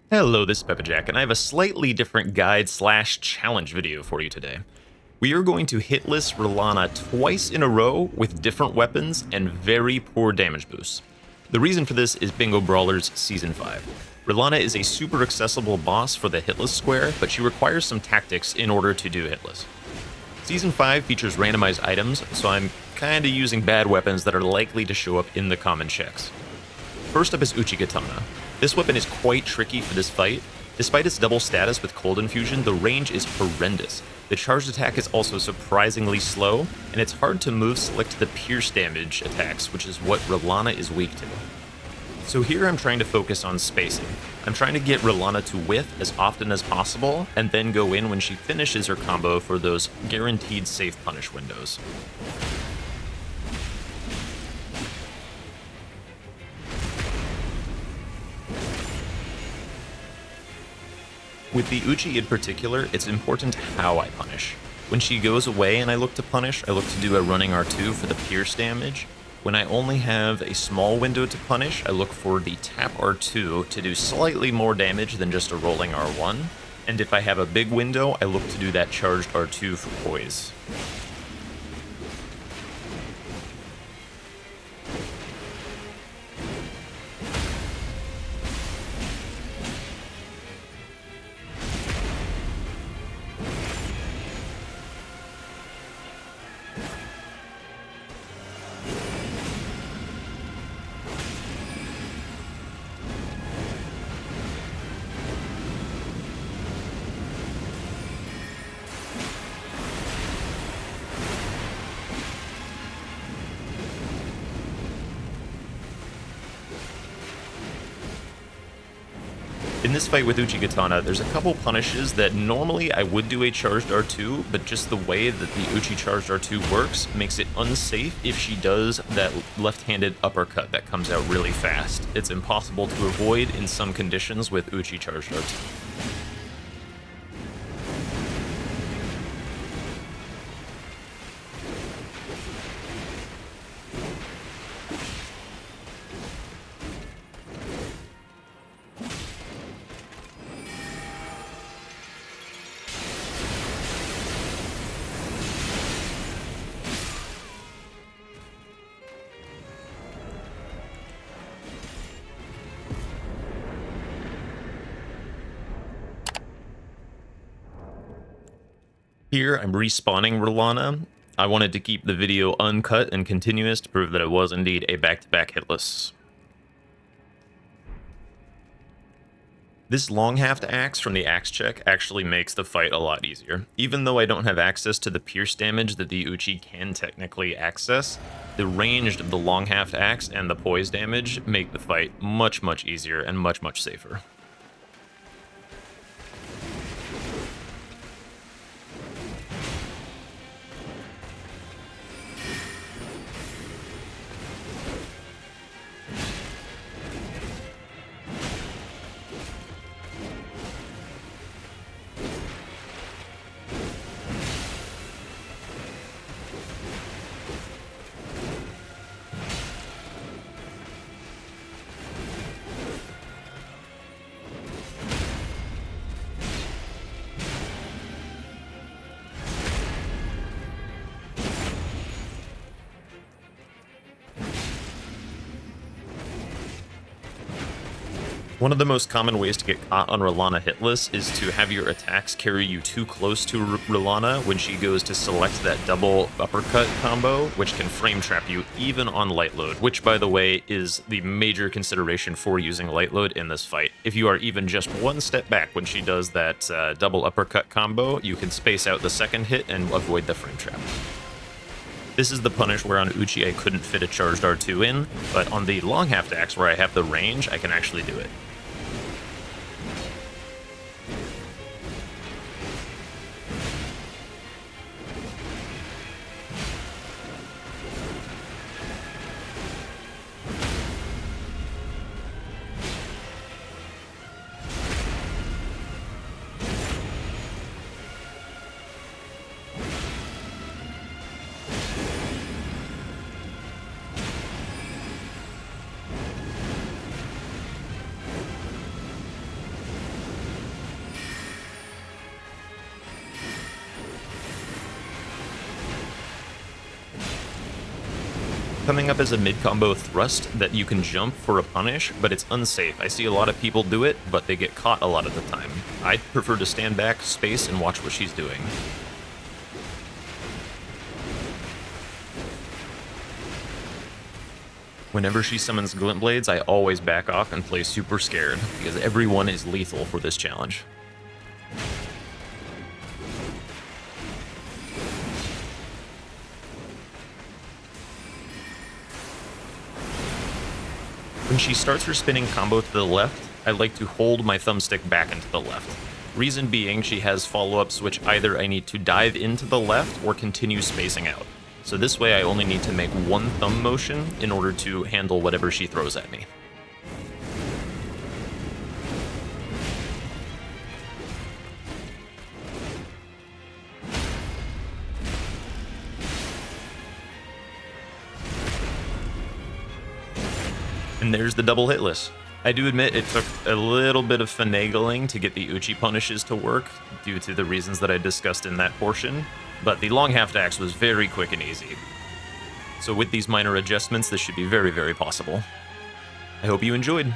Hello, this is Peppajack, and I have a slightly different guide slash challenge video for you today. We are going to hitless Rellana twice in a row with different weapons and very poor damage boosts. The reason for this is Bingo Brawlers Season 5. Rellana is a super accessible boss for the hitless square, but she requires some tactics in order to do hitless. Season 5 features randomized items, so I'm kinda using bad weapons that are likely to show up in the common checks. First up is Uchigatana. This weapon is quite tricky for this fight. Despite its double status with cold infusion, the range is horrendous. The charged attack is also surprisingly slow, and it's hard to move select the pierce damage attacks, which is what Rellana is weak to. So here I'm trying to focus on spacing. I'm trying to get Rellana to whiff as often as possible, and then go in when she finishes her combo for those guaranteed safe punish windows. With the Uchi in particular, it's important how I punish. When she goes away and I look to punish, I look to do a running R2 for the pierce damage. When I only have a small window to punish, I look for the tap R2 to do slightly more damage than just a rolling R1. And if I have a big window, I look to do that charged R2 for poise. In this fight with Uchigatana, there's a couple punishes that normally I would do a charged R2, but just the way that the Uchi charged R2 works makes it unsafe if she does that left-handed uppercut that comes out really fast. It's impossible to avoid in some conditions with Uchi charged R2. Here, I'm respawning Rellana. I wanted to keep the video uncut and continuous to prove that it was indeed a back-to-back hitless. This long-halved axe from the axe check actually makes the fight a lot easier. Even though I don't have access to the pierce damage that the Uchi can technically access, the range of the long-halved axe and the poise damage make the fight much, much easier and much, much safer. One of the most common ways to get caught on Rellana hitless is to have your attacks carry you too close to Rellana when she goes to select that double uppercut combo, which can frame trap you even on light load, which, by the way, is the major consideration for using light load in this fight. If you are even just one step back when she does that double uppercut combo, you can space out the second hit and avoid the frame trap. This is the punish where on Uchi I couldn't fit a charged R2 in, but on the long half axe where I have the range, I can actually do it. Coming up as a mid-combo thrust that you can jump for a punish, but it's unsafe. I see a lot of people do it, but they get caught a lot of the time. I prefer to stand back, space, and watch what she's doing. Whenever she summons Glint Blades, I always back off and play super scared, because everyone is lethal for this challenge. When she starts her spinning combo to the left, I like to hold my thumbstick back into the left. Reason being, she has follow-ups which either I need to dive into the left or continue spacing out. So this way I only need to make one thumb motion in order to handle whatever she throws at me. And there's the double hitless. I do admit it took a little bit of finagling to get the Uchi punishes to work, due to the reasons that I discussed in that portion, but the long half dax was very quick and easy. So with these minor adjustments, this should be very, very possible. I hope you enjoyed.